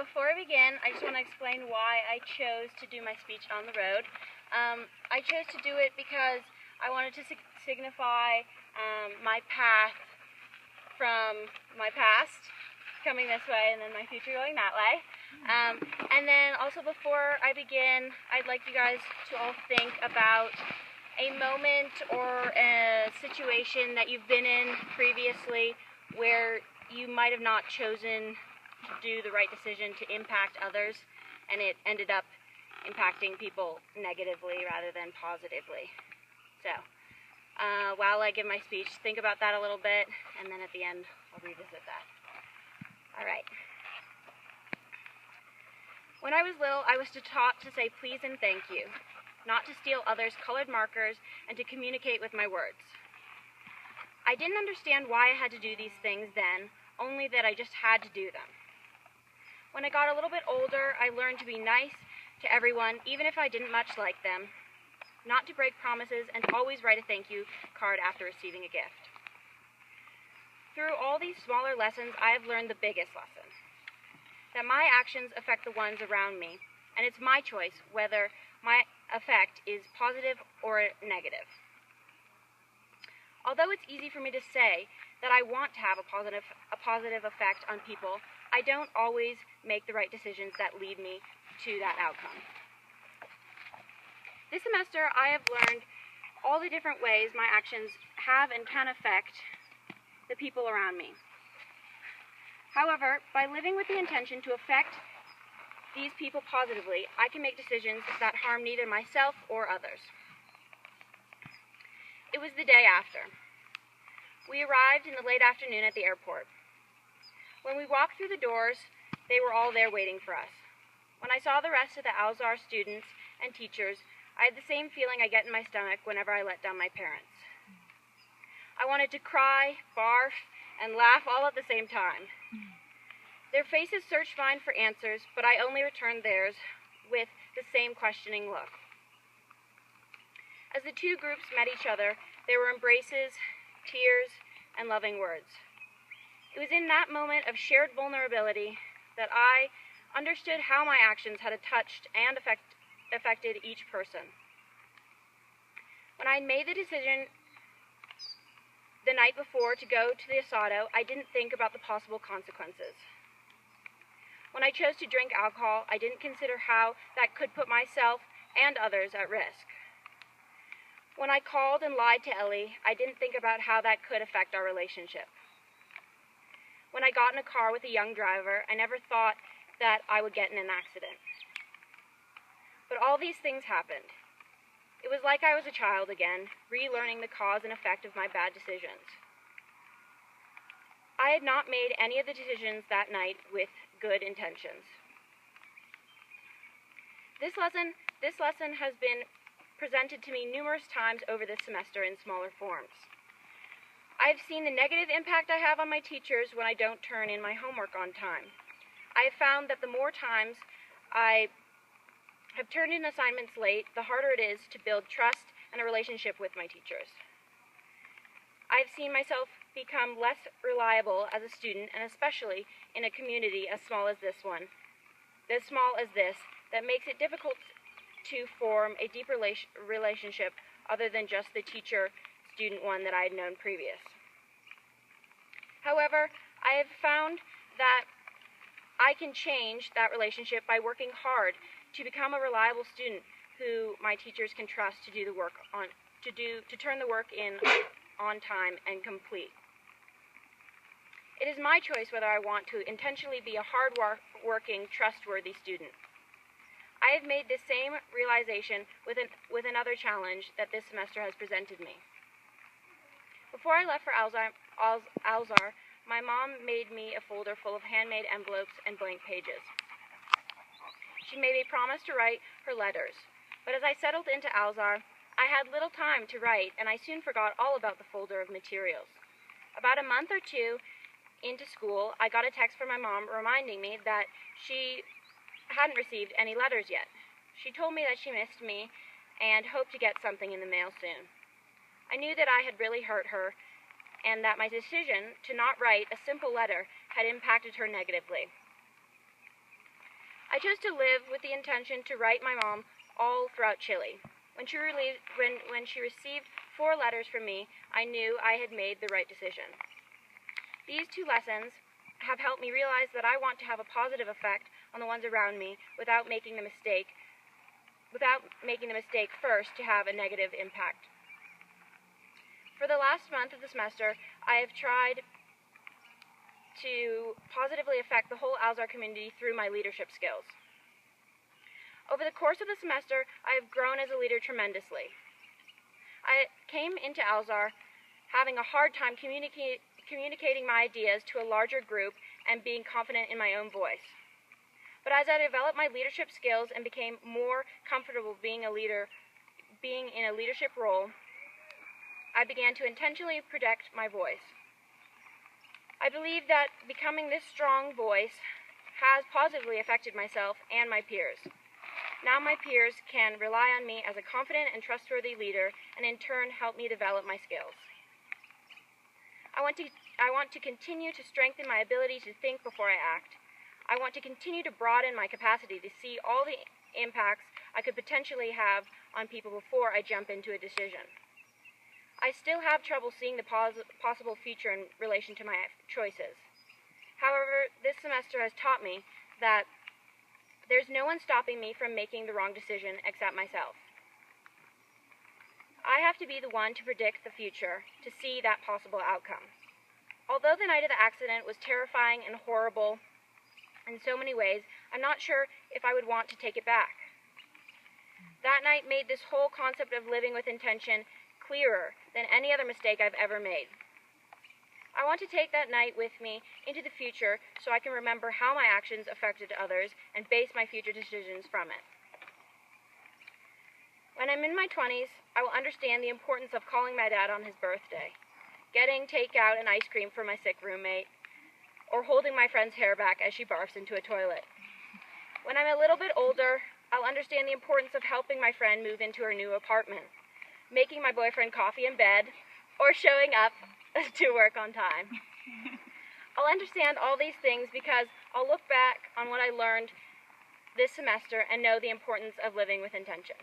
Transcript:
before I begin, I just want to explain why I chose to do my speech on the road. I chose to do it because I wanted to signify my path from my past, coming this way, and then my future going that way. And then also before I begin, I'd like you guys to all think about a moment or a situation that you've been in previously where you might have not chosen to do the right decision to impact others, and it ended up impacting people negatively rather than positively. So, while I give my speech, think about that a little bit, and then at the end, I'll revisit that. All right. When I was little, I was taught to say please and thank you, not to steal others' colored markers, and to communicate with my words. I didn't understand why I had to do these things then, only that I just had to do them. When I got a little bit older, I learned to be nice to everyone, even if I didn't much like them, not to break promises, and to always write a thank you card after receiving a gift. Through all these smaller lessons, I have learned the biggest lesson, that my actions affect the ones around me, and it's my choice whether my effect is positive or negative. Although it's easy for me to say that I want to have a positive effect on people, I don't always make the right decisions that lead me to that outcome. This semester, I have learned all the different ways my actions have and can affect the people around me. However, by living with the intention to affect these people positively, I can make decisions that harm neither myself or others. It was the day after. We arrived in the late afternoon at the airport. When we walked through the doors, they were all there waiting for us. When I saw the rest of the Alzar students and teachers, I had the same feeling I get in my stomach whenever I let down my parents. I wanted to cry, barf, and laugh all at the same time. Their faces searched mine for answers, but I only returned theirs with the same questioning look. As the two groups met each other, there were embraces, tears, and loving words. It was in that moment of shared vulnerability that I understood how my actions had touched and affected each person. When I made the decision the night before to go to the Asado, I didn't think about the possible consequences. When I chose to drink alcohol, I didn't consider how that could put myself and others at risk. When I called and lied to Ellie, I didn't think about how that could affect our relationship. When I got in a car with a young driver, I never thought that I would get in an accident. But all these things happened. It was like I was a child again, relearning the cause and effect of my bad decisions. I had not made any of the decisions that night with good intentions. This lesson has been presented to me numerous times over this semester in smaller forms. I have seen the negative impact I have on my teachers when I don't turn in my homework on time. I have found that the more times I have turned in assignments late, the harder it is to build trust and a relationship with my teachers. I have seen myself become less reliable as a student, and especially in a community as small as this one, that makes it difficult to form a deep relationship other than just the teacher-student one that I had known previous. However, I have found that I can change that relationship by working hard to become a reliable student who my teachers can trust to do the work to turn the work in on time and complete. It is my choice whether I want to intentionally be a hard-working, trustworthy student. I have made this same realization with another challenge that this semester has presented me. Before I left for Alzar, my mom made me a folder full of handmade envelopes and blank pages. She made me promise to write her letters, but as I settled into Alzar, I had little time to write, and I soon forgot all about the folder of materials. About a month or two into school, I got a text from my mom reminding me that she hadn't received any letters yet. She told me that she missed me and hoped to get something in the mail soon. I knew that I had really hurt her, and that my decision to not write a simple letter had impacted her negatively. I chose to live with the intention to write my mom all throughout Chile. When she received 4 letters from me, I knew I had made the right decision. These 2 lessons have helped me realize that I want to have a positive effect on the ones around me without making the mistake first to have a negative impact. For the last month of the semester, I have tried to positively affect the whole Alzar community through my leadership skills. Over the course of the semester, I have grown as a leader tremendously. I came into Alzar having a hard time communicating my ideas to a larger group and being confident in my own voice. But as I developed my leadership skills and became more comfortable being in a leadership role, I began to intentionally project my voice. I believe that becoming this strong voice has positively affected myself and my peers. Now my peers can rely on me as a confident and trustworthy leader, and in turn help me develop my skills. I want to continue to strengthen my ability to think before I act. I want to continue to broaden my capacity to see all the impacts I could potentially have on people before I jump into a decision. I still have trouble seeing the possible future in relation to my choices. However, this semester has taught me that there's no one stopping me from making the wrong decision except myself. I have to be the one to predict the future, to see that possible outcome. Although the night of the accident was terrifying and horrible in so many ways, I'm not sure if I would want to take it back. That night made this whole concept of living with intention clearer than any other mistake I've ever made. I want to take that night with me into the future so I can remember how my actions affected others and base my future decisions from it. When I'm in my 20s, I will understand the importance of calling my dad on his birthday, getting takeout and ice cream for my sick roommate, or holding my friend's hair back as she barfs into a toilet. When I'm a little bit older, I'll understand the importance of helping my friend move into her new apartment, making my boyfriend coffee in bed, or showing up to work on time. I'll understand all these things because I'll look back on what I learned this semester and know the importance of living with intention.